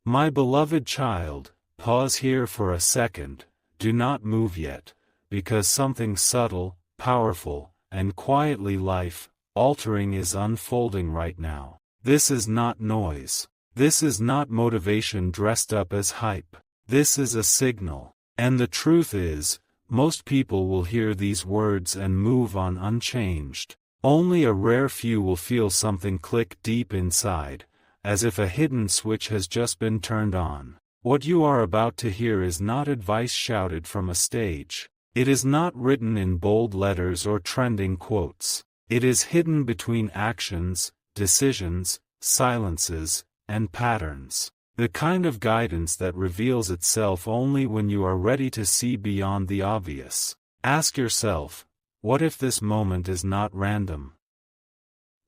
My beloved child, pause here for a second, do not move yet, because something subtle, powerful, and quietly life-altering is unfolding right now. This is not noise. This is not motivation dressed up as hype. This is a signal. And the truth is, most people will hear these words and move on unchanged. Only a rare few will feel something click deep inside, as if a hidden switch has just been turned on. What you are about to hear is not advice shouted from a stage. It is not written in bold letters or trending quotes. It is hidden between actions, decisions, silences, and patterns. The kind of guidance that reveals itself only when you are ready to see beyond the obvious. Ask yourself, what if this moment is not random?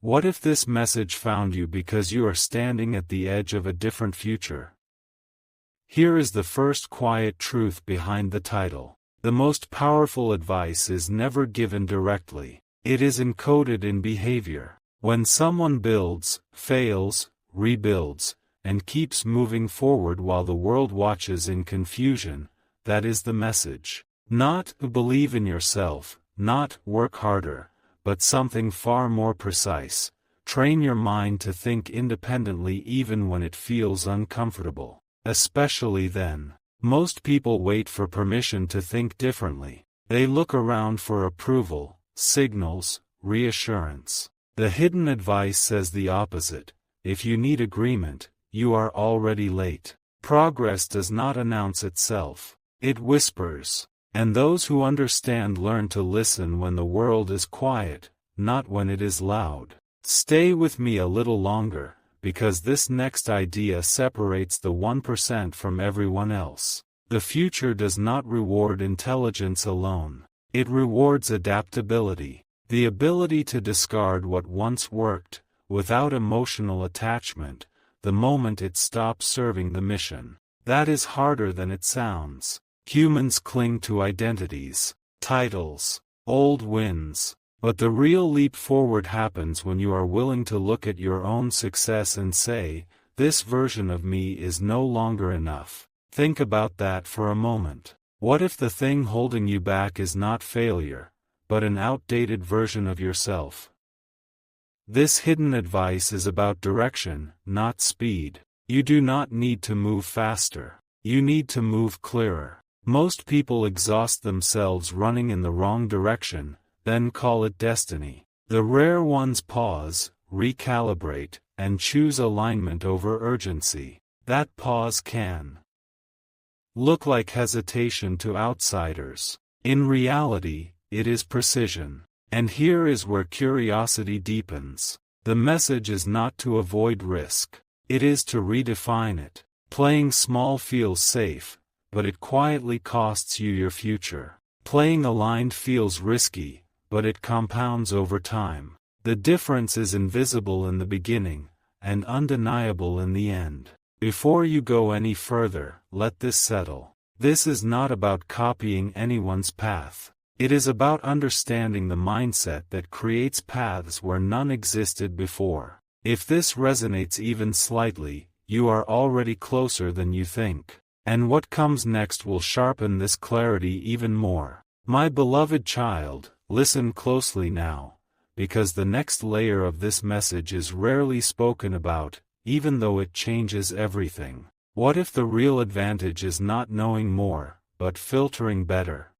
What if this message found you because you are standing at the edge of a different future? Here is the first quiet truth behind the title. The most powerful advice is never given directly. It is encoded in behavior. When someone builds, fails, rebuilds, and keeps moving forward while the world watches in confusion, that is the message. Not believe in yourself, not work harder, but something far more precise. Train your mind to think independently even when it feels uncomfortable. Especially then. Most people wait for permission to think differently. They look around for approval, signals, reassurance. The hidden advice says the opposite. If you need agreement, you are already late. Progress does not announce itself. It whispers. And those who understand learn to listen when the world is quiet, not when it is loud. Stay with me a little longer, because this next idea separates the 1% from everyone else. The future does not reward intelligence alone. It rewards adaptability. The ability to discard what once worked, without emotional attachment, the moment it stops serving the mission. That is harder than it sounds. Humans cling to identities, titles, old wins. But the real leap forward happens when you are willing to look at your own success and say, this version of me is no longer enough. Think about that for a moment. What if the thing holding you back is not failure, but an outdated version of yourself? This hidden advice is about direction, not speed. You do not need to move faster. You need to move clearer. Most people exhaust themselves running in the wrong direction, then call it destiny. The rare ones pause, recalibrate, and choose alignment over urgency. That pause can look like hesitation to outsiders. In reality, it is precision. And here is where curiosity deepens. The message is not to avoid risk. It is to redefine it. Playing small feels safe, but it quietly costs you your future. Playing aligned feels risky, but it compounds over time. The difference is invisible in the beginning, and undeniable in the end. Before you go any further, let this settle. This is not about copying anyone's path. It is about understanding the mindset that creates paths where none existed before. If this resonates even slightly, you are already closer than you think. And what comes next will sharpen this clarity even more. My beloved child, listen closely now, because the next layer of this message is rarely spoken about, even though it changes everything. What if the real advantage is not knowing more, but filtering better?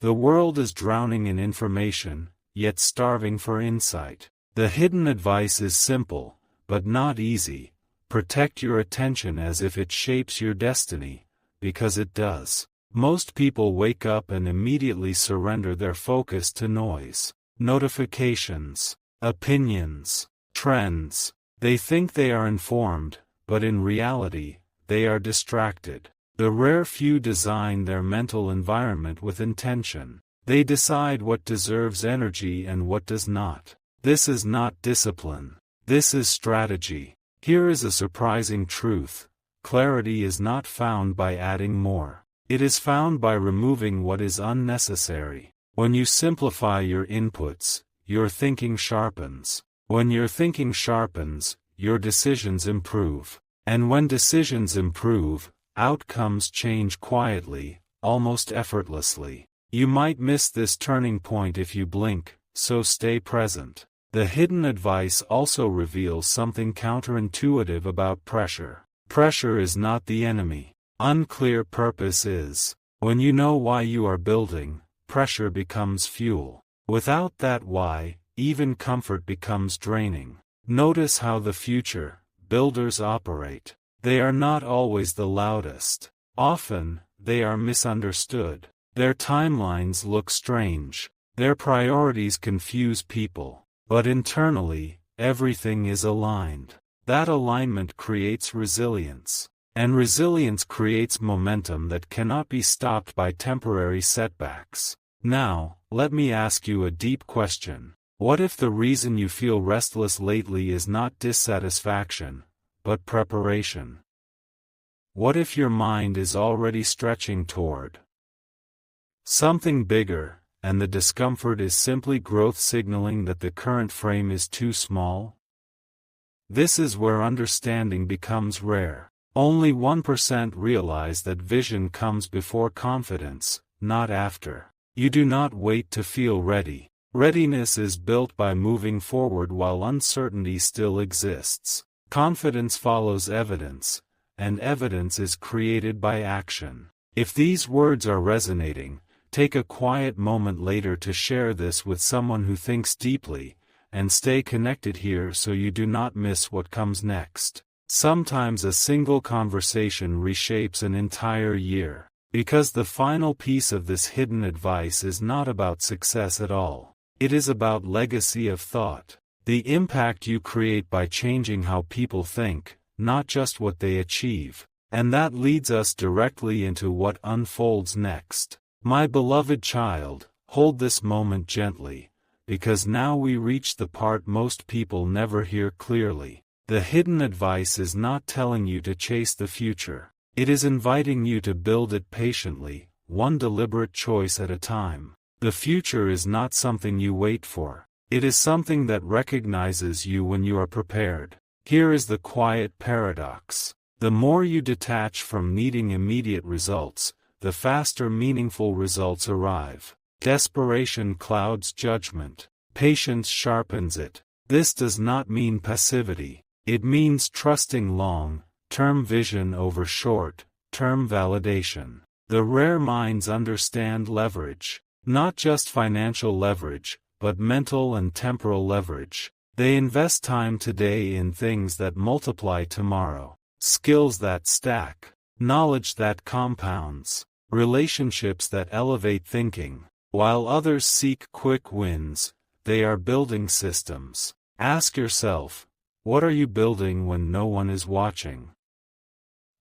The world is drowning in information, yet starving for insight. The hidden advice is simple, but not easy. Protect your attention as if it shapes your destiny, because it does. Most people wake up and immediately surrender their focus to noise, notifications, opinions, trends. They think they are informed, but in reality, they are distracted. The rare few design their mental environment with intention. They decide what deserves energy and what does not. This is not discipline. This is strategy. Here is a surprising truth. Clarity is not found by adding more. It is found by removing what is unnecessary. When you simplify your inputs, your thinking sharpens. When your thinking sharpens, your decisions improve. And when decisions improve, outcomes change quietly, almost effortlessly. You might miss this turning point if you blink, so stay present. The hidden advice also reveals something counterintuitive about pressure. Pressure is not the enemy. Unclear purpose is. When you know why you are building, pressure becomes fuel. Without that why, even comfort becomes draining. Notice how the future builders operate. They are not always the loudest. Often, they are misunderstood. Their timelines look strange. Their priorities confuse people. But internally, everything is aligned. That alignment creates resilience. And resilience creates momentum that cannot be stopped by temporary setbacks. Now, let me ask you a deep question. What if the reason you feel restless lately is not dissatisfaction, but preparation? What if your mind is already stretching toward something bigger, and the discomfort is simply growth signaling that the current frame is too small? This is where understanding becomes rare. Only 1% realize that vision comes before confidence, not after. You do not wait to feel ready. Readiness is built by moving forward while uncertainty still exists. Confidence follows evidence, and evidence is created by action. If these words are resonating, take a quiet moment later to share this with someone who thinks deeply, and stay connected here so you do not miss what comes next. Sometimes a single conversation reshapes an entire year, because the final piece of this hidden advice is not about success at all. It is about legacy of thought. The impact you create by changing how people think, not just what they achieve. And that leads us directly into what unfolds next. My beloved child, hold this moment gently, because now we reach the part most people never hear clearly. The hidden advice is not telling you to chase the future. It is inviting you to build it patiently, one deliberate choice at a time. The future is not something you wait for. It is something that recognizes you when you are prepared. Here is the quiet paradox. The more you detach from needing immediate results, the faster meaningful results arrive. Desperation clouds judgment. Patience sharpens it. This does not mean passivity. It means trusting long-term vision over short-term validation. The rare minds understand leverage. Not just financial leverage, but mental and temporal leverage. They invest time today in things that multiply tomorrow. Skills that stack. Knowledge that compounds. Relationships that elevate thinking. While others seek quick wins, they are building systems. Ask yourself, what are you building when no one is watching?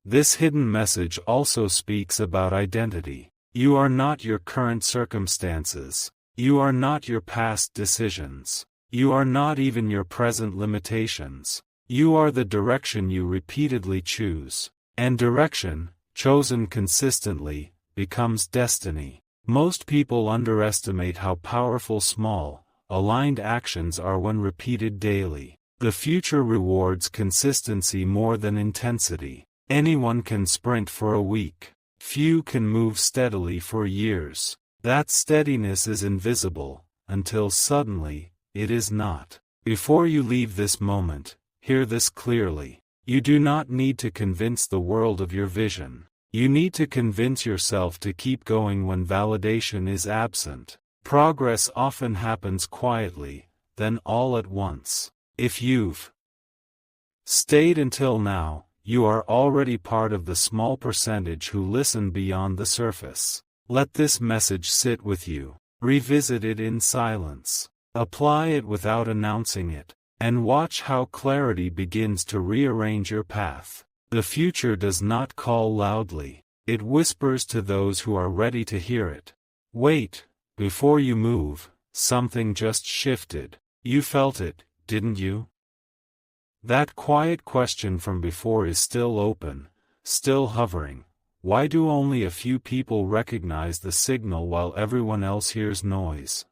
This hidden message also speaks about identity. You are not your current circumstances. You are not your past decisions. You are not even your present limitations. You are the direction you repeatedly choose. And direction, chosen consistently, becomes destiny. Most people underestimate how powerful small, aligned actions are when repeated daily. The future rewards consistency more than intensity. Anyone can sprint for a week. Few can move steadily for years. That steadiness is invisible, until suddenly, it is not. Before you leave this moment, hear this clearly. You do not need to convince the world of your vision. You need to convince yourself to keep going when validation is absent. Progress often happens quietly, then all at once. If you've stayed until now, you are already part of the small percentage who listen beyond the surface. Let this message sit with you. Revisit it in silence. Apply it without announcing it. And watch how clarity begins to rearrange your path. The future does not call loudly. It whispers to those who are ready to hear it. Wait, before you move, something just shifted. You felt it, didn't you? That quiet question from before is still open, still hovering. Why do only a few people recognize the signal while everyone else hears noise?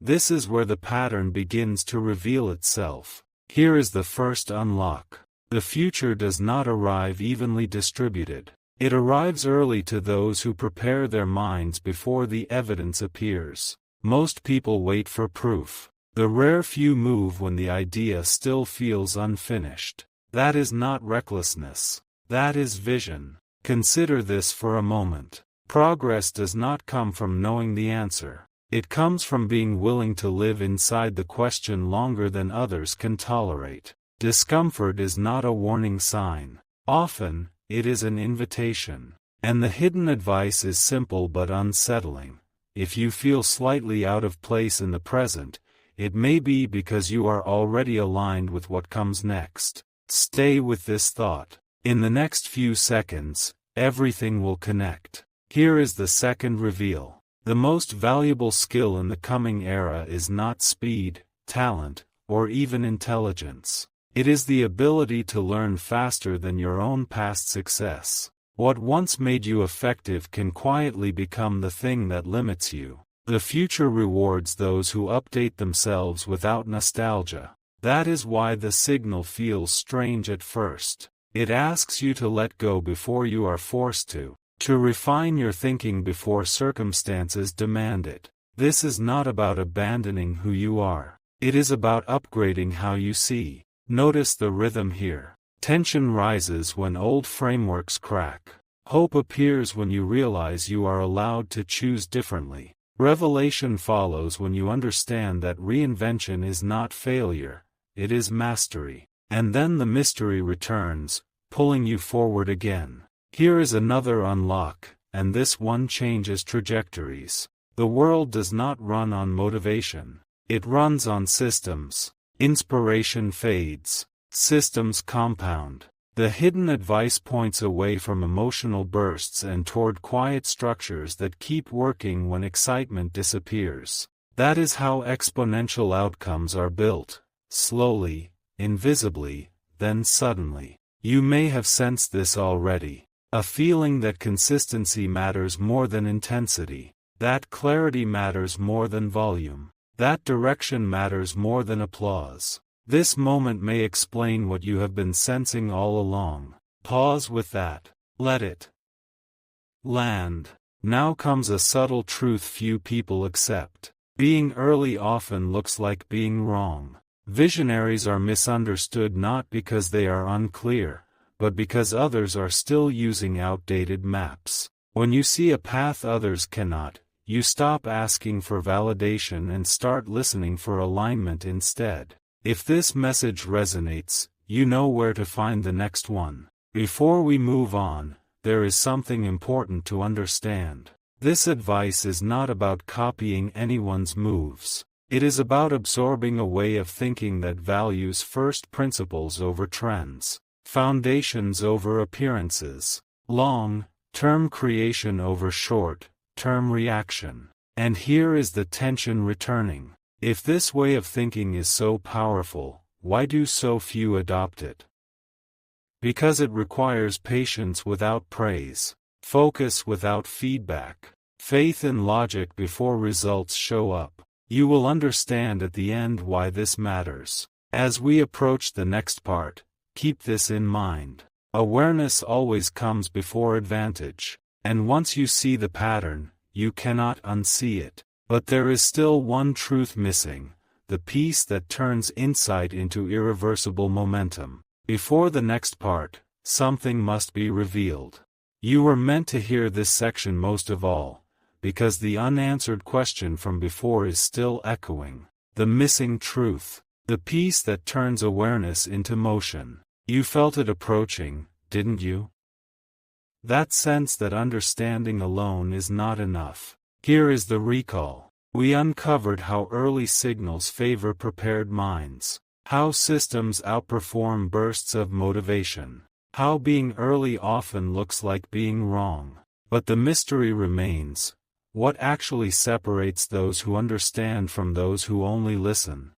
This is where the pattern begins to reveal itself. Here is the first unlock. The future does not arrive evenly distributed. It arrives early to those who prepare their minds before the evidence appears. Most people wait for proof. The rare few move when the idea still feels unfinished. That is not recklessness. That is vision. Consider this for a moment. Progress does not come from knowing the answer. It comes from being willing to live inside the question longer than others can tolerate. Discomfort is not a warning sign. Often, it is an invitation. And the hidden advice is simple but unsettling. If you feel slightly out of place in the present, it may be because you are already aligned with what comes next. Stay with this thought. In the next few seconds, everything will connect. Here is the second reveal. The most valuable skill in the coming era is not speed, talent, or even intelligence. It is the ability to learn faster than your own past success. What once made you effective can quietly become the thing that limits you. The future rewards those who update themselves without nostalgia. That is why the signal feels strange at first. It asks you to let go before you are forced to refine your thinking before circumstances demand it. This is not about abandoning who you are. It is about upgrading how you see. Notice the rhythm here. Tension rises when old frameworks crack. Hope appears when you realize you are allowed to choose differently. Revelation follows when you understand that reinvention is not failure, it is mastery. And then the mystery returns, pulling you forward again. Here is another unlock, and this one changes trajectories. The world does not run on motivation. It runs on systems. Inspiration fades. Systems compound. The hidden advice points away from emotional bursts and toward quiet structures that keep working when excitement disappears. That is how exponential outcomes are built. Slowly, invisibly, then suddenly. You may have sensed this already. A feeling that consistency matters more than intensity. That clarity matters more than volume. That direction matters more than applause. This moment may explain what you have been sensing all along. Pause with that. Let it land. Now comes a subtle truth few people accept. Being early often looks like being wrong. Visionaries are misunderstood not because they are unclear, but because others are still using outdated maps. When you see a path others cannot, you stop asking for validation and start listening for alignment instead. If this message resonates, you know where to find the next one. Before we move on, there is something important to understand. This advice is not about copying anyone's moves. It is about absorbing a way of thinking that values first principles over trends, foundations over appearances, long-term creation over short-term reaction. And here is the tension returning. If this way of thinking is so powerful, why do so few adopt it? Because it requires patience without praise, focus without feedback, faith in logic before results show up. You will understand at the end why this matters. As we approach the next part, keep this in mind. Awareness always comes before advantage, and once you see the pattern, you cannot unsee it. But there is still one truth missing, the piece that turns insight into irreversible momentum. Before the next part, something must be revealed. You were meant to hear this section most of all, because the unanswered question from before is still echoing. The missing truth. The piece that turns awareness into motion. You felt it approaching, didn't you? That sense that understanding alone is not enough. Here is the recall. We uncovered how early signals favor prepared minds, how systems outperform bursts of motivation, how being early often looks like being wrong. But the mystery remains. What actually separates those who understand from those who only listen?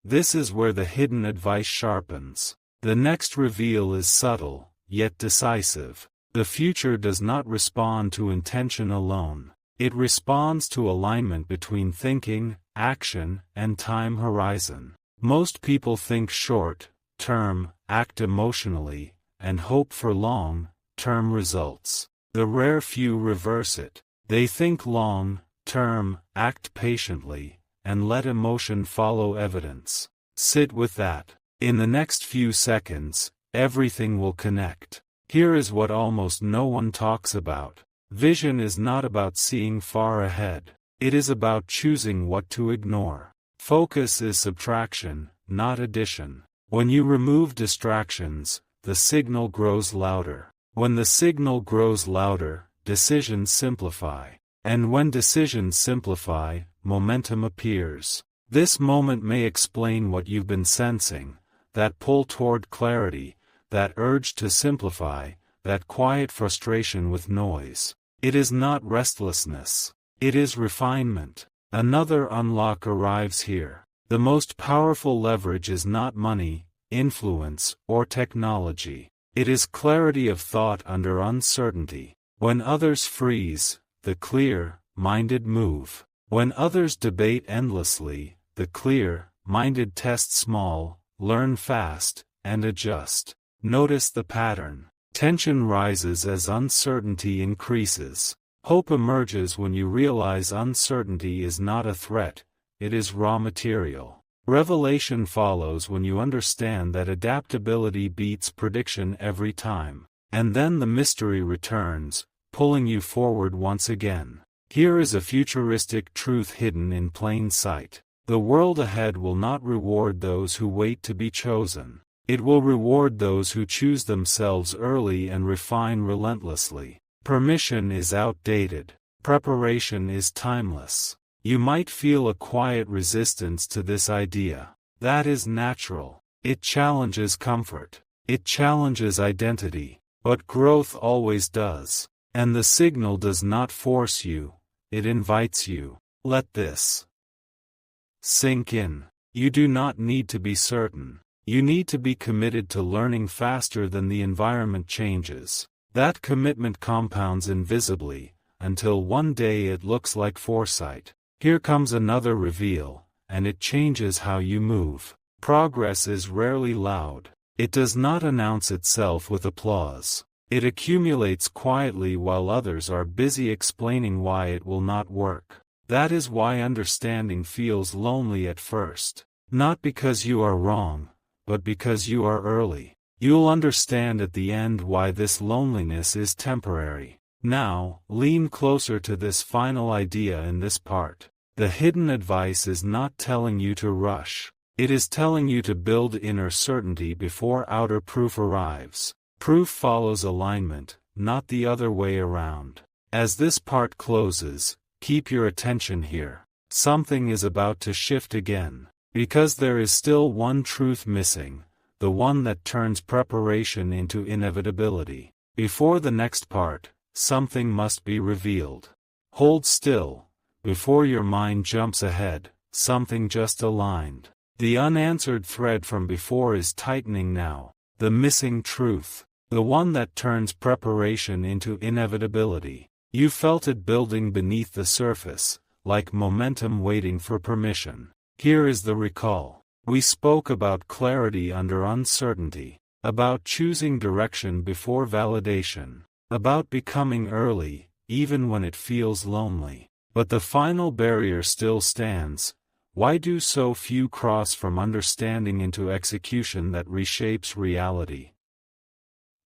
This is where the hidden advice sharpens. The next reveal is subtle, yet decisive. The future does not respond to intention alone. It responds to alignment between thinking, action, and time horizon. Most people think short-term, act emotionally, and hope for long-term results. The rare few reverse it. They think long-term, act patiently, and let emotion follow evidence. Sit with that. In the next few seconds, everything will connect. Here is what almost no one talks about. Vision is not about seeing far ahead. It is about choosing what to ignore. Focus is subtraction, not addition. When you remove distractions, the signal grows louder. When the signal grows louder, decisions simplify. And when decisions simplify, momentum appears. This moment may explain what you've been sensing, that pull toward clarity, that urge to simplify, that quiet frustration with noise. It is not restlessness. It is refinement. Another unlock arrives here. The most powerful leverage is not money, influence, or technology. It is clarity of thought under uncertainty. When others freeze, the clear-minded move. When others debate endlessly, the clear-minded test small, learn fast, and adjust. Notice the pattern. Tension rises as uncertainty increases. Hope emerges when you realize uncertainty is not a threat, it is raw material. Revelation follows when you understand that adaptability beats prediction every time. And then the mystery returns, pulling you forward once again. Here is a futuristic truth hidden in plain sight. The world ahead will not reward those who wait to be chosen. It will reward those who choose themselves early and refine relentlessly. Permission is outdated. Preparation is timeless. You might feel a quiet resistance to this idea. That is natural. It challenges comfort. It challenges identity. But growth always does. And the signal does not force you, it invites you. Let this sink in. You do not need to be certain. You need to be committed to learning faster than the environment changes. That commitment compounds invisibly, until one day it looks like foresight. Here comes another reveal, and it changes how you move. Progress is rarely loud. It does not announce itself with applause. It accumulates quietly while others are busy explaining why it will not work. That is why understanding feels lonely at first. Not because you are wrong, but because you are early. You'll understand at the end why this loneliness is temporary. Now, lean closer to this final idea in this part. The hidden advice is not telling you to rush. It is telling you to build inner certainty before outer proof arrives. Proof follows alignment, not the other way around. As this part closes, keep your attention here. Something is about to shift again. Because there is still one truth missing, the one that turns preparation into inevitability. Before the next part, something must be revealed. Hold still. Before your mind jumps ahead, something just aligned. The unanswered thread from before is tightening now. The missing truth. The one that turns preparation into inevitability. You felt it building beneath the surface, like momentum waiting for permission. Here is the recall. We spoke about clarity under uncertainty, about choosing direction before validation, about becoming early, even when it feels lonely. But the final barrier still stands. Why do so few cross from understanding into execution that reshapes reality?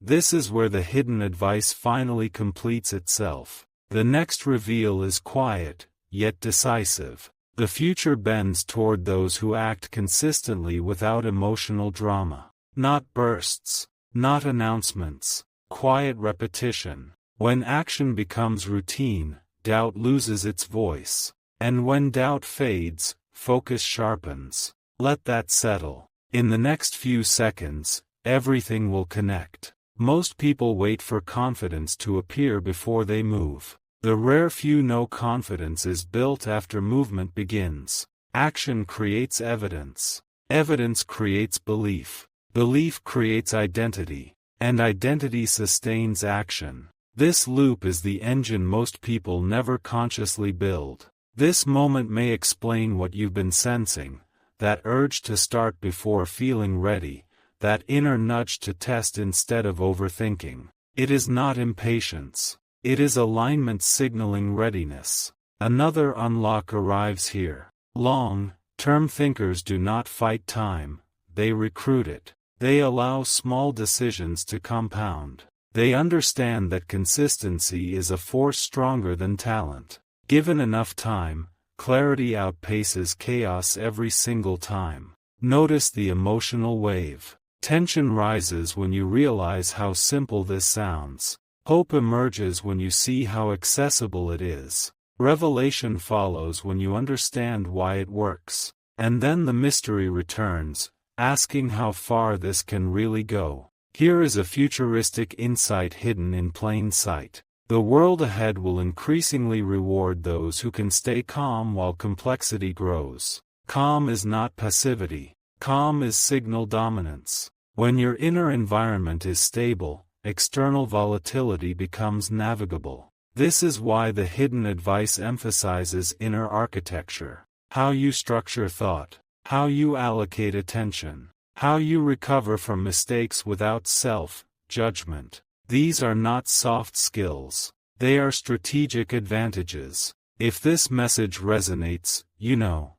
This is where the hidden advice finally completes itself. The next reveal is quiet, yet decisive. The future bends toward those who act consistently without emotional drama. Not bursts, not announcements, quiet repetition. When action becomes routine, doubt loses its voice. And when doubt fades, focus sharpens. Let that settle. In the next few seconds, everything will connect. Most people wait for confidence to appear before they move. The rare few know confidence is built after movement begins. Action creates evidence. Evidence creates belief. Belief creates identity. And identity sustains action. This loop is the engine most people never consciously build. This moment may explain what you've been sensing, that urge to start before feeling ready, that inner nudge to test instead of overthinking. It is not impatience. It is alignment signaling readiness. Another unlock arrives here. Long-term thinkers do not fight time, they recruit it. They allow small decisions to compound. They understand that consistency is a force stronger than talent. Given enough time, clarity outpaces chaos every single time. Notice the emotional wave. Tension rises when you realize how simple this sounds. Hope emerges when you see how accessible it is. Revelation follows when you understand why it works. And then the mystery returns, asking how far this can really go. Here is a futuristic insight hidden in plain sight. The world ahead will increasingly reward those who can stay calm while complexity grows. Calm is not passivity. Calm is signal dominance. When your inner environment is stable, external volatility becomes navigable. This is why the hidden advice emphasizes inner architecture. How you structure thought. How you allocate attention. How you recover from mistakes without self-judgment. These are not soft skills. They are strategic advantages. If this message resonates, you know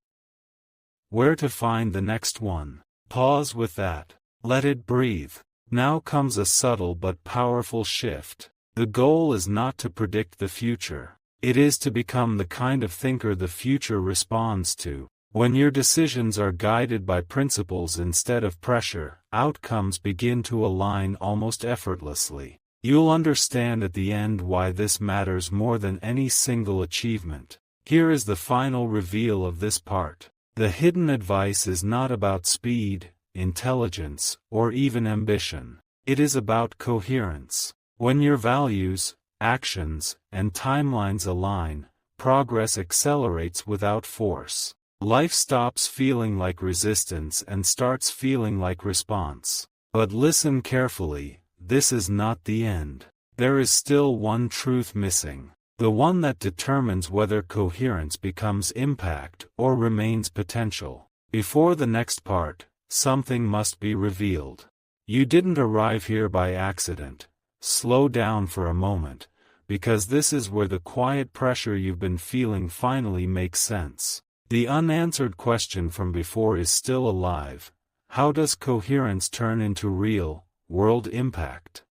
where to find the next one. Pause with that. Let it breathe. Now comes a subtle but powerful shift. The goal is not to predict the future. It is to become the kind of thinker the future responds to. When your decisions are guided by principles instead of pressure, outcomes begin to align almost effortlessly. You'll understand at the end why this matters more than any single achievement. Here is the final reveal of this part. The hidden advice is not about speed, intelligence, or even ambition. It is about coherence. When your values, actions, and timelines align, progress accelerates without force. Life stops feeling like resistance and starts feeling like response. But listen carefully, this is not the end. There is still one truth missing. The one that determines whether coherence becomes impact or remains potential. Before the next part, something must be revealed. You didn't arrive here by accident. Slow down for a moment, because this is where the quiet pressure you've been feeling finally makes sense. The unanswered question from before is still alive. How does coherence turn into real, world impact?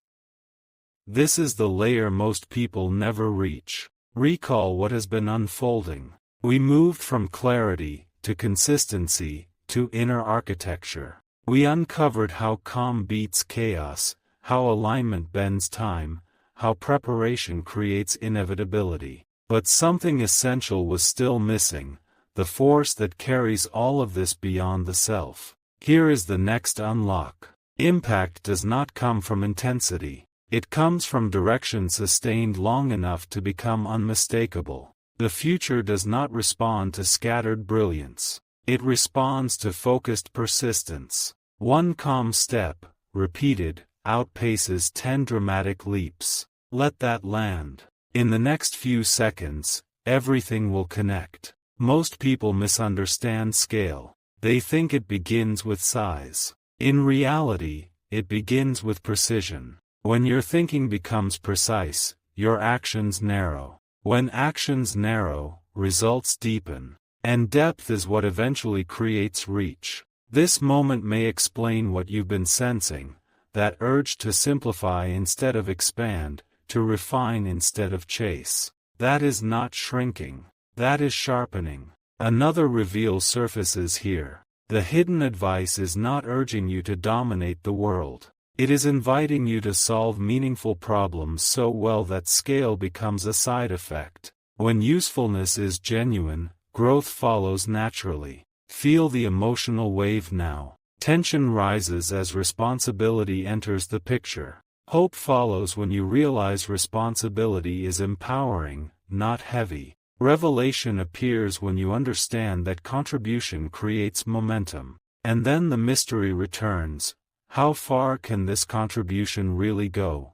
This is the layer most people never reach. Recall what has been unfolding. We moved from clarity, to consistency, to inner architecture. We uncovered how calm beats chaos, how alignment bends time, how preparation creates inevitability. But something essential was still missing. The force that carries all of this beyond the self. Here is the next unlock. Impact does not come from intensity. It comes from direction sustained long enough to become unmistakable. The future does not respond to scattered brilliance. It responds to focused persistence. One calm step, repeated, outpaces 10 dramatic leaps. Let that land. In the next few seconds, everything will connect. Most people misunderstand scale. They think it begins with size. In reality, it begins with precision. When your thinking becomes precise, your actions narrow. When actions narrow, results deepen. And depth is what eventually creates reach. This moment may explain what you've been sensing, that urge to simplify instead of expand, to refine instead of chase. That is not shrinking. That is sharpening. Another reveal surfaces here. The hidden advice is not urging you to dominate the world. It is inviting you to solve meaningful problems so well that scale becomes a side effect. When usefulness is genuine, growth follows naturally. Feel the emotional wave now. Tension rises as responsibility enters the picture. Hope follows when you realize responsibility is empowering, not heavy. Revelation appears when you understand that contribution creates momentum. And then the mystery returns. How far can this contribution really go?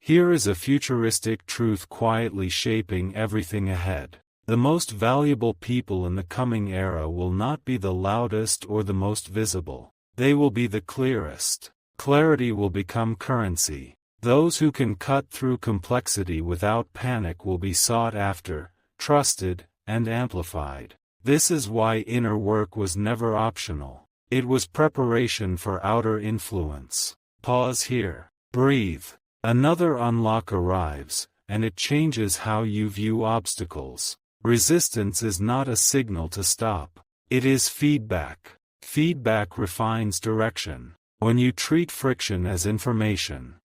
Here is a futuristic truth quietly shaping everything ahead. The most valuable people in the coming era will not be the loudest or the most visible. they will be the clearest. Clarity will become currency. Those who can cut through complexity without panic will be sought after, trusted, and amplified. This is why inner work was never optional. It was preparation for outer influence. Pause here. Breathe. Another unlock arrives, and it changes how you view obstacles. Resistance is not a signal to stop. It is feedback. Feedback refines direction. When you treat friction as information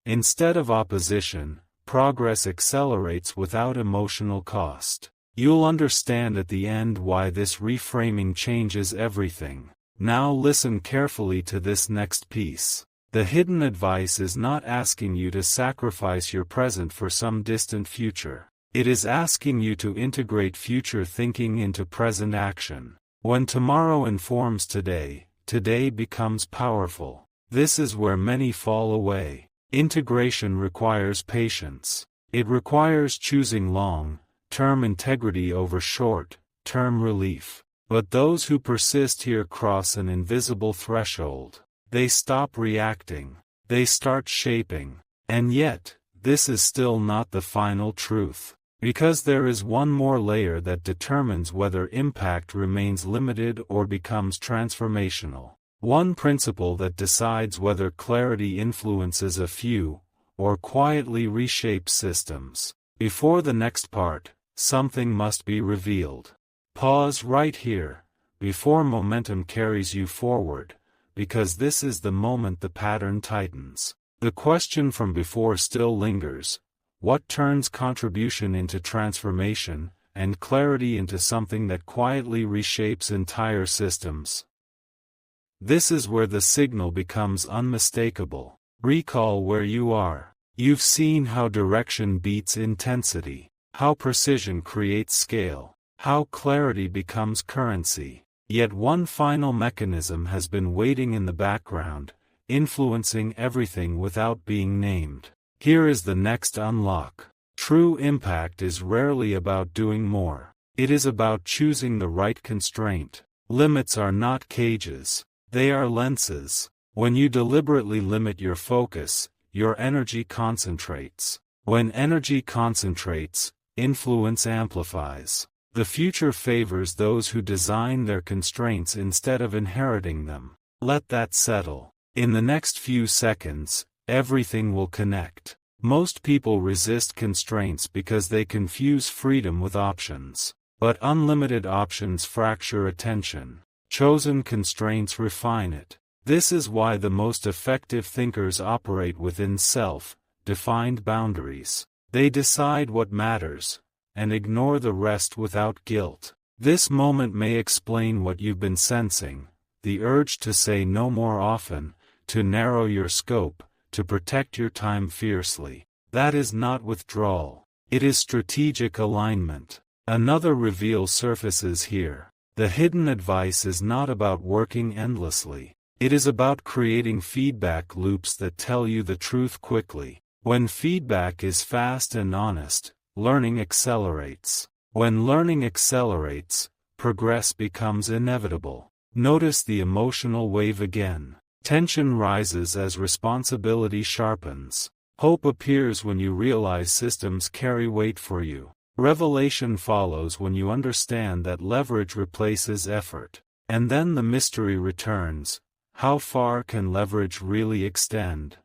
instead of opposition, progress accelerates without emotional cost. You'll understand at the end why this reframing changes everything. Now listen carefully to this next piece. The hidden advice is not asking you to sacrifice your present for some distant future. It is asking you to integrate future thinking into present action. When tomorrow informs today, today becomes powerful. This is where many fall away. Integration requires patience. It requires choosing long-term integrity over short-term relief. But those who persist here cross an invisible threshold. They stop reacting. They start shaping. And yet, this is still not the final truth. Because there is one more layer that determines whether impact remains limited or becomes transformational. One principle that decides whether clarity influences a few, or quietly reshapes systems. Before the next part, something must be revealed. Pause right here, before momentum carries you forward, because this is the moment the pattern tightens. The question from before still lingers. What turns contribution into transformation, and clarity into something that quietly reshapes entire systems? This is where the signal becomes unmistakable. Recall where you are. You've seen how direction beats intensity, how precision creates scale, how clarity becomes currency. Yet one final mechanism has been waiting in the background, influencing everything without being named. Here is the next unlock. True impact is rarely about doing more. It is about choosing the right constraint. Limits are not cages. They are lenses. When you deliberately limit your focus, your energy concentrates. When energy concentrates, influence amplifies. The future favors those who design their constraints instead of inheriting them. Let that settle. In the next few seconds, everything will connect. Most people resist constraints because they confuse freedom with options. But unlimited options fracture attention. Chosen constraints refine it. This is why the most effective thinkers operate within self-defined boundaries. They decide what matters, and ignore the rest without guilt. This moment may explain what you've been sensing, the urge to say no more often, to narrow your scope, to protect your time fiercely. That is not withdrawal. It is strategic alignment. Another reveal surfaces here. The hidden advice is not about working endlessly. It is about creating feedback loops that tell you the truth quickly. When feedback is fast and honest, learning accelerates. When learning accelerates, progress becomes inevitable. Notice the emotional wave again. Tension rises as responsibility sharpens. Hope appears when you realize systems carry weight for you. Revelation follows when you understand that leverage replaces effort. And then the mystery returns. How far can leverage really extend?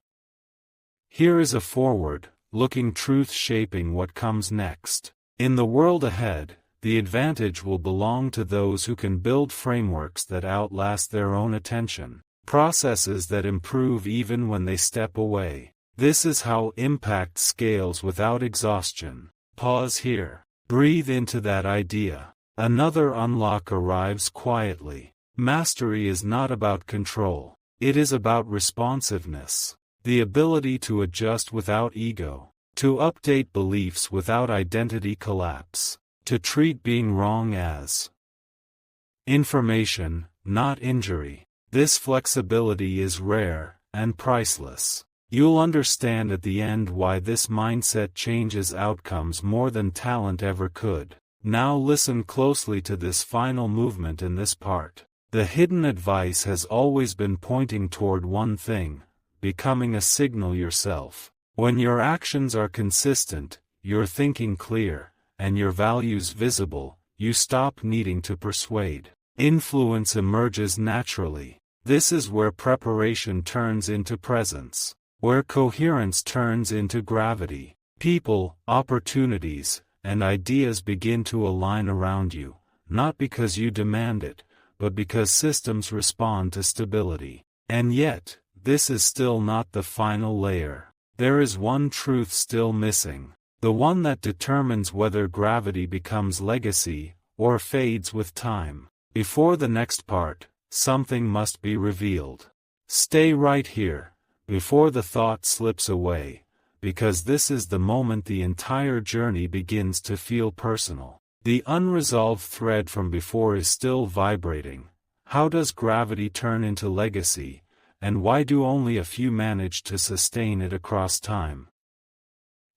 Here is a forward-looking truth shaping what comes next. In the world ahead, the advantage will belong to those who can build frameworks that outlast their own attention. Processes that improve even when they step away. This is how impact scales without exhaustion. Pause here. Breathe into that idea. Another unlock arrives quietly. Mastery is not about control. It is about responsiveness. The ability to adjust without ego. To update beliefs without identity collapse. To treat being wrong as information, not injury. This flexibility is rare and priceless. You'll understand at the end why this mindset changes outcomes more than talent ever could. Now listen closely to this final movement in this part. The hidden advice has always been pointing toward one thing: becoming a signal yourself. When your actions are consistent, your thinking clear, and your values visible, you stop needing to persuade. Influence emerges naturally. This is where preparation turns into presence, where coherence turns into gravity. People, opportunities, and ideas begin to align around you, not because you demand it, but because systems respond to stability. And yet, this is still not the final layer. There is one truth still missing, the one that determines whether gravity becomes legacy or fades with time. Before the next part, something must be revealed. Stay right here, before the thought slips away, because this is the moment the entire journey begins to feel personal. The unresolved thread from before is still vibrating. How does gravity turn into legacy, and why do only a few manage to sustain it across time?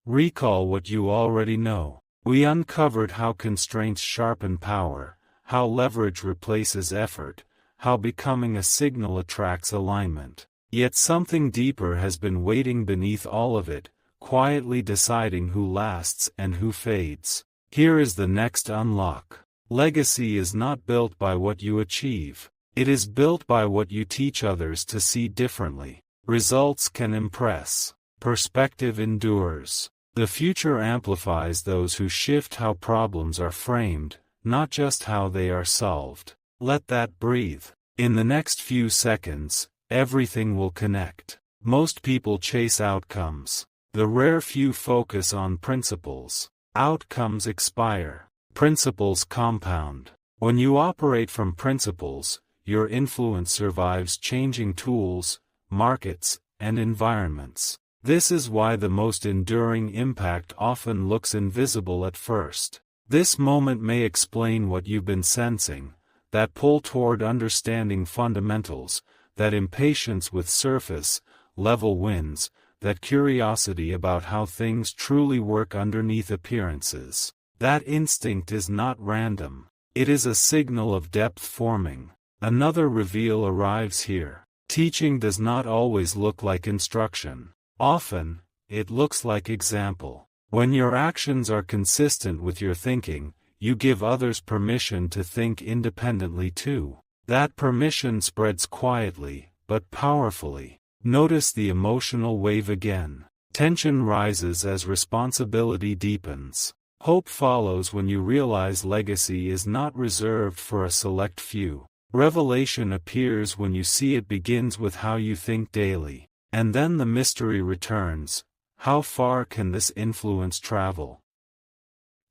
Recall what you already know. We uncovered how constraints sharpen power, how leverage replaces effort, how becoming a signal attracts alignment. Yet something deeper has been waiting beneath all of it, quietly deciding who lasts and who fades. Here is the next unlock. Legacy is not built by what you achieve. It is built by what you teach others to see differently. Results can impress. Perspective endures. The future amplifies those who shift how problems are framed, not just how they are solved. Let that breathe. In the next few seconds, everything will connect. Most people chase outcomes. The rare few focus on principles. Outcomes expire. Principles compound. When you operate from principles, your influence survives changing tools, markets, and environments. This is why the most enduring impact often looks invisible at first. This moment may explain what you've been sensing, that pull toward understanding fundamentals, that impatience with surface-level wins, that curiosity about how things truly work underneath appearances. That instinct is not random. It is a signal of depth forming. Another reveal arrives here. Teaching does not always look like instruction. Often, it looks like example. When your actions are consistent with your thinking, you give others permission to think independently too. That permission spreads quietly, but powerfully. Notice the emotional wave again. Tension rises as responsibility deepens. Hope follows when you realize legacy is not reserved for a select few. Revelation appears when you see it begins with how you think daily. And then the mystery returns. How far can this influence travel?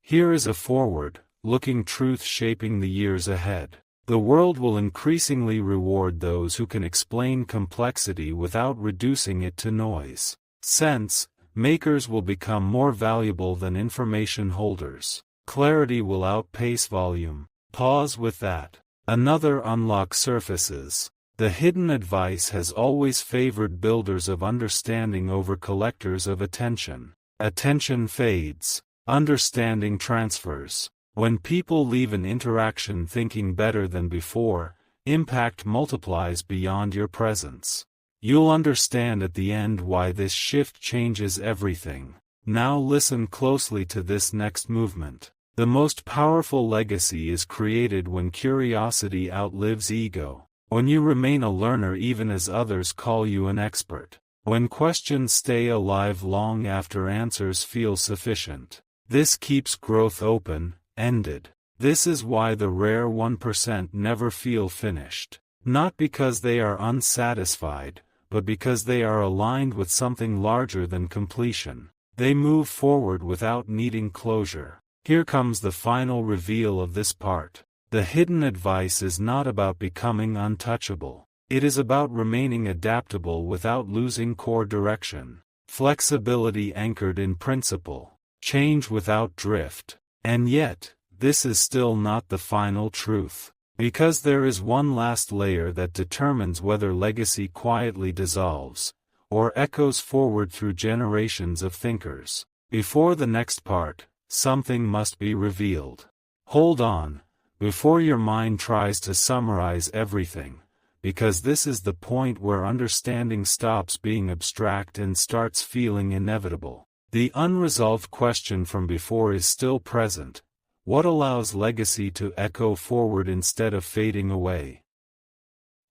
Here is a forward-looking truth shaping the years ahead. The world will increasingly reward those who can explain complexity without reducing it to noise. Sense makers will become more valuable than information holders. Clarity will outpace volume. Pause with that. Another unlock surfaces. The hidden advice has always favored builders of understanding over collectors of attention. Attention fades. Understanding transfers. When people leave an interaction thinking better than before, impact multiplies beyond your presence. You'll understand at the end why this shift changes everything. Now listen closely to this next movement. The most powerful legacy is created when curiosity outlives ego. When you remain a learner even as others call you an expert. When questions stay alive long after answers feel sufficient. This keeps growth open-ended. This is why the rare 1% never feel finished. Not because they are unsatisfied, but because they are aligned with something larger than completion. They move forward without needing closure. Here comes the final reveal of this part. The hidden advice is not about becoming untouchable. It is about remaining adaptable without losing core direction. Flexibility anchored in principle. Change without drift. And yet, this is still not the final truth. Because there is one last layer that determines whether legacy quietly dissolves, or echoes forward through generations of thinkers. Before the next part, something must be revealed. Hold on, before your mind tries to summarize everything, because this is the point where understanding stops being abstract and starts feeling inevitable. The unresolved question from before is still present. What allows legacy to echo forward instead of fading away?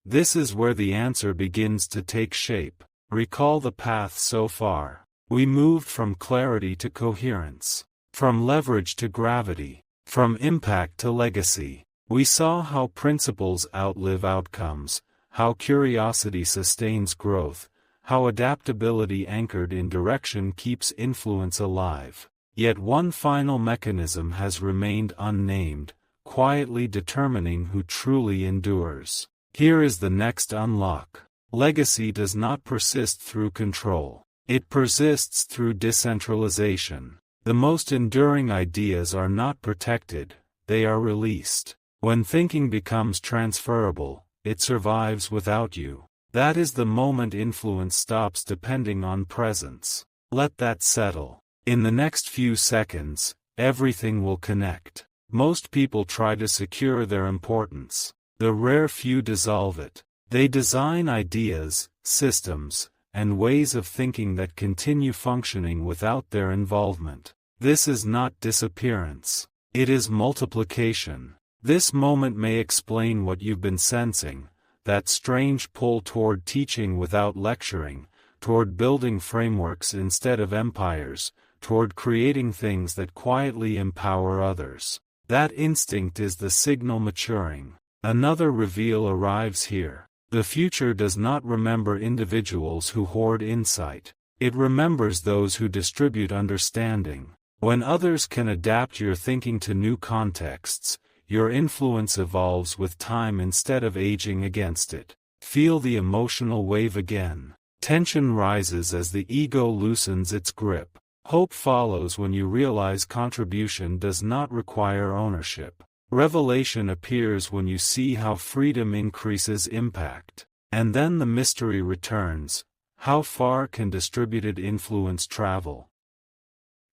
This is where the answer begins to take shape. Recall the path so far. We moved from clarity to coherence, from leverage to gravity, from impact to legacy. We saw how principles outlive outcomes, how curiosity sustains growth, how adaptability anchored in direction keeps influence alive. Yet one final mechanism has remained unnamed, quietly determining who truly endures. Here is the next unlock. Legacy does not persist through control. It persists through decentralization. The most enduring ideas are not protected, they are released. When thinking becomes transferable, it survives without you. That is the moment influence stops depending on presence. Let that settle. In the next few seconds, everything will connect. Most people try to secure their importance. The rare few dissolve it. They design ideas, systems, and ways of thinking that continue functioning without their involvement. This is not disappearance. It is multiplication. This moment may explain what you've been sensing, that strange pull toward teaching without lecturing, toward building frameworks instead of empires, toward creating things that quietly empower others. That instinct is the signal maturing. Another reveal arrives here. The future does not remember individuals who hoard insight. It remembers those who distribute understanding. When others can adapt your thinking to new contexts, your influence evolves with time instead of aging against it. Feel the emotional wave again. Tension rises as the ego loosens its grip. Hope follows when you realize contribution does not require ownership. Revelation appears when you see how freedom increases impact. And then the mystery returns. How far can distributed influence travel?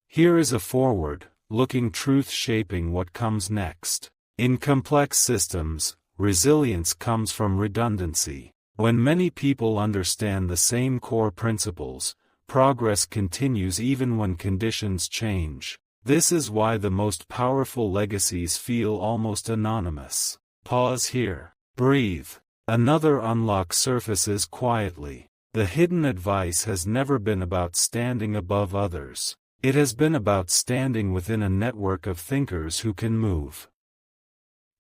Here is a forward-looking truth shaping what comes next. In complex systems, resilience comes from redundancy. When many people understand the same core principles, progress continues even when conditions change. This is why the most powerful legacies feel almost anonymous. Pause here. Breathe. Another unlock surfaces quietly. The hidden advice has never been about standing above others. It has been about standing within a network of thinkers who can move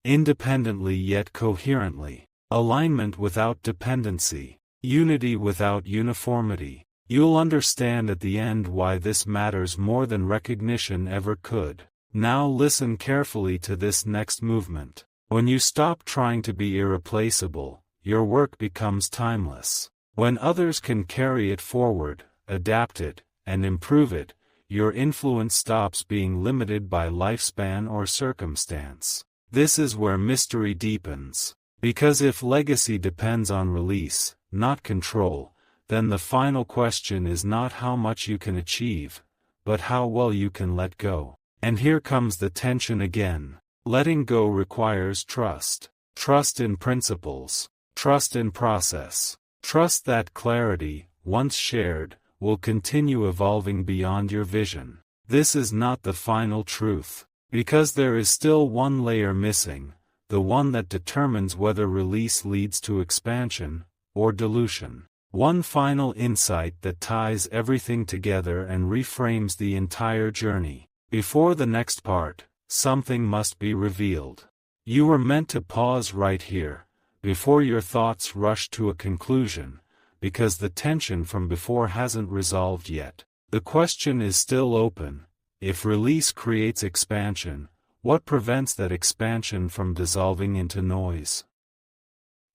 independently yet coherently. Alignment without dependency. Unity without uniformity. You'll understand at the end why this matters more than recognition ever could. Now listen carefully to this next movement. When you stop trying to be irreplaceable, your work becomes timeless. When others can carry it forward, adapt it, and improve it, your influence stops being limited by lifespan or circumstance. This is where mystery deepens. Because if legacy depends on release, not control, then the final question is not how much you can achieve, but how well you can let go. And here comes the tension again. Letting go requires trust. Trust in principles. Trust in process. Trust that clarity, once shared, will continue evolving beyond your vision. This is not the final truth. Because there is still one layer missing, the one that determines whether release leads to expansion or dilution. One final insight that ties everything together and reframes the entire journey. Before the next part, something must be revealed. You were meant to pause right here, before your thoughts rush to a conclusion, because the tension from before hasn't resolved yet. The question is still open. If release creates expansion, what prevents that expansion from dissolving into noise?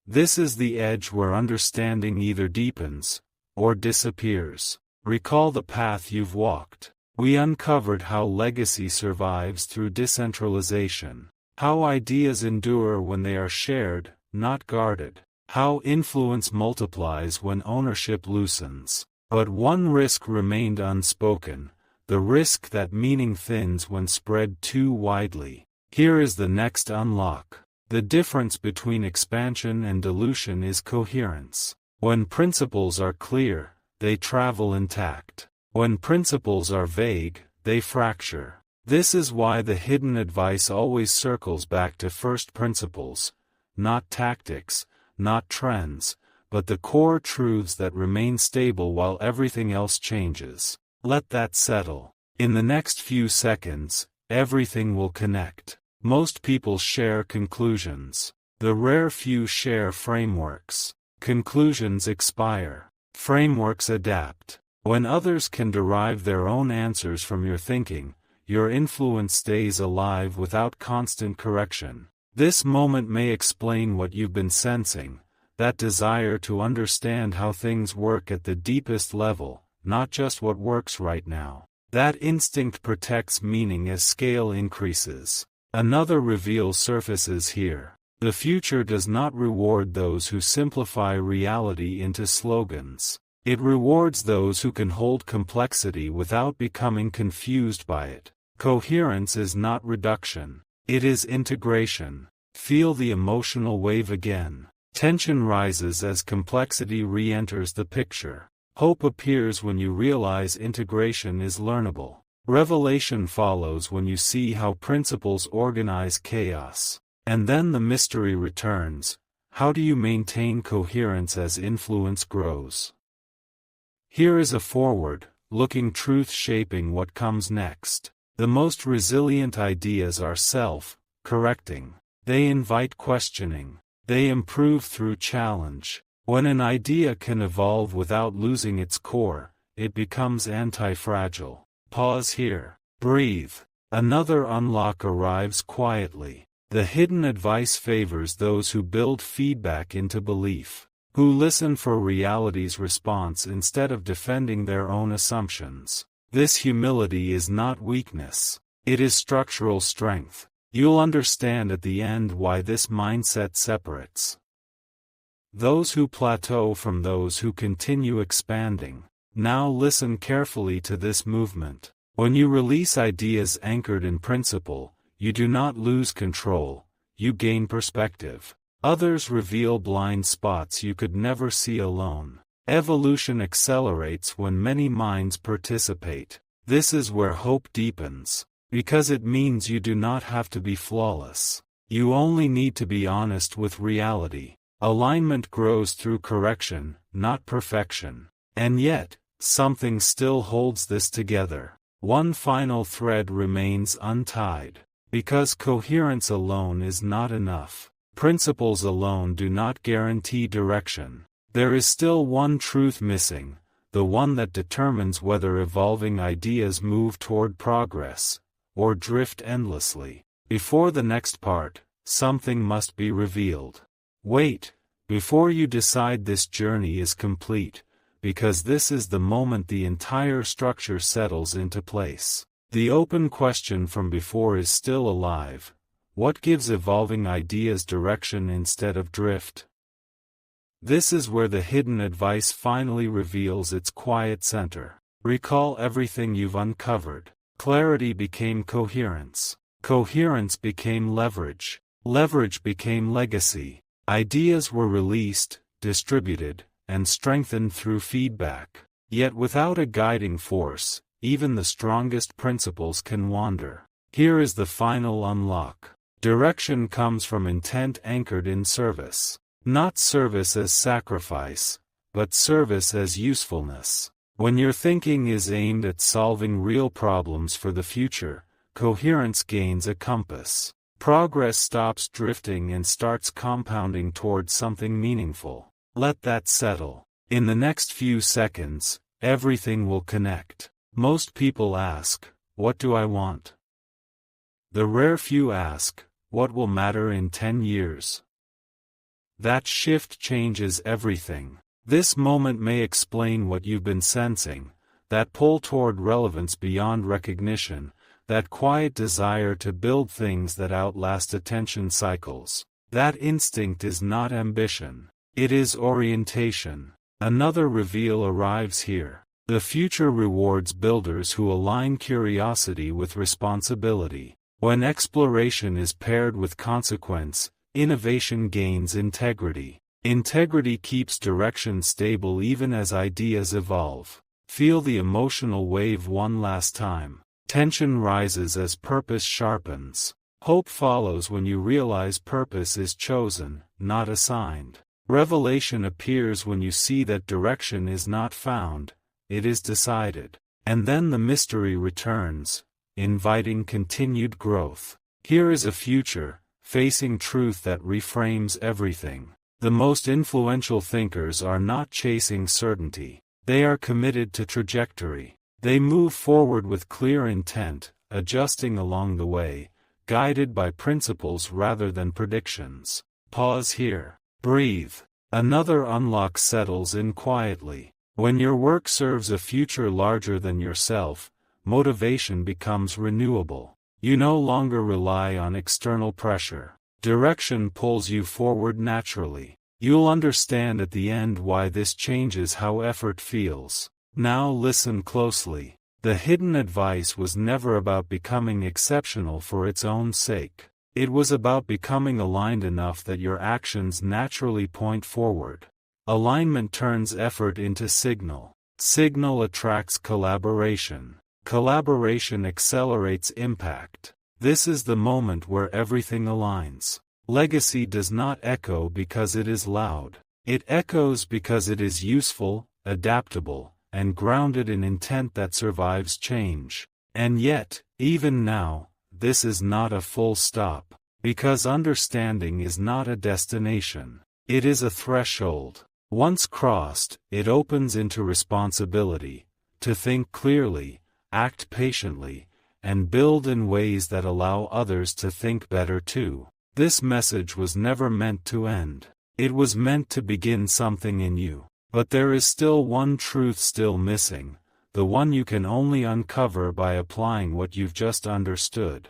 This is the edge where understanding either deepens or disappears. Recall the path you've walked. We uncovered how legacy survives through decentralization, how ideas endure when they are shared, not guarded, how influence multiplies when ownership loosens. But one risk remained unspoken. The risk that meaning thins when spread too widely. Here is the next unlock. The difference between expansion and dilution is coherence. When principles are clear, they travel intact. When principles are vague, they fracture. This is why the hidden advice always circles back to first principles, not tactics, not trends, but the core truths that remain stable while everything else changes. Let that settle. In the next few seconds, everything will connect. Most people share conclusions. The rare few share frameworks. Conclusions expire. Frameworks adapt. When others can derive their own answers from your thinking, your influence stays alive without constant correction. This moment may explain what you've been sensing, that desire to understand how things work at the deepest level, not just what works right now. That instinct protects meaning as scale increases. Another reveal surfaces here. The future does not reward those who simplify reality into slogans. It rewards those who can hold complexity without becoming confused by it. Coherence is not reduction. It is integration. Feel the emotional wave again. Tension rises as complexity re-enters the picture. Hope appears when you realize integration is learnable. Revelation follows when you see how principles organize chaos. And then the mystery returns. How do you maintain coherence as influence grows? Here is a forward-looking truth shaping what comes next. The most resilient ideas are self-correcting. They invite questioning. They improve through challenge. When an idea can evolve without losing its core, it becomes anti-fragile. Pause here. Breathe. Another unlock arrives quietly. The hidden advice favors those who build feedback into belief, who listen for reality's response instead of defending their own assumptions. This humility is not weakness. It is structural strength. You'll understand at the end why this mindset separates those who plateau from those who continue expanding. Now listen carefully to this movement. When you release ideas anchored in principle, you do not lose control, you gain perspective. Others reveal blind spots you could never see alone. Evolution accelerates when many minds participate. This is where hope deepens, because it means you do not have to be flawless. You only need to be honest with reality. Alignment grows through correction, not perfection. And yet, something still holds this together. One final thread remains untied. Because coherence alone is not enough. Principles alone do not guarantee direction. There is still one truth missing, the one that determines whether evolving ideas move toward progress, or drift endlessly. Before the next part, something must be revealed. Wait, before you decide this journey is complete, because this is the moment the entire structure settles into place. The open question from before is still alive. What gives evolving ideas direction instead of drift? This is where the hidden advice finally reveals its quiet center. Recall everything you've uncovered. Clarity became coherence. Coherence became leverage. Leverage became legacy. Ideas were released, distributed, and strengthened through feedback. Yet without a guiding force, even the strongest principles can wander. Here is the final unlock. Direction comes from intent anchored in service. Not service as sacrifice, but service as usefulness. When your thinking is aimed at solving real problems for the future, coherence gains a compass. Progress stops drifting and starts compounding towards something meaningful. Let that settle. In the next few seconds, everything will connect. Most people ask, what do I want? The rare few ask, what will matter in 10 years? That shift changes everything. This moment may explain what you've been sensing, that pull toward relevance beyond recognition, that quiet desire to build things that outlast attention cycles. That instinct is not ambition. It is orientation. Another reveal arrives here. The future rewards builders who align curiosity with responsibility. When exploration is paired with consequence, innovation gains integrity. Integrity keeps direction stable even as ideas evolve. Feel the emotional wave one last time. Tension rises as purpose sharpens. Hope follows when you realize purpose is chosen, not assigned. Revelation appears when you see that direction is not found, it is decided. And then the mystery returns, inviting continued growth. Here is a future, facing truth that reframes everything. The most influential thinkers are not chasing certainty. They are committed to trajectory. They move forward with clear intent, adjusting along the way, guided by principles rather than predictions. Pause here. Breathe. Another unlock settles in quietly. When your work serves a future larger than yourself, motivation becomes renewable. You no longer rely on external pressure. Direction pulls you forward naturally. You'll understand at the end why this changes how effort feels. Now listen closely. The hidden advice was never about becoming exceptional for its own sake. It was about becoming aligned enough that your actions naturally point forward. Alignment turns effort into signal. Signal attracts collaboration. Collaboration accelerates impact. This is the moment where everything aligns. Legacy does not echo because it is loud. It echoes because it is useful, adaptable, and grounded in intent that survives change. And yet, even now, this is not a full stop. Because understanding is not a destination. It is a threshold. Once crossed, it opens into responsibility, to think clearly, act patiently, and build in ways that allow others to think better too. This message was never meant to end. It was meant to begin something in you. But there is still one truth still missing, the one you can only uncover by applying what you've just understood.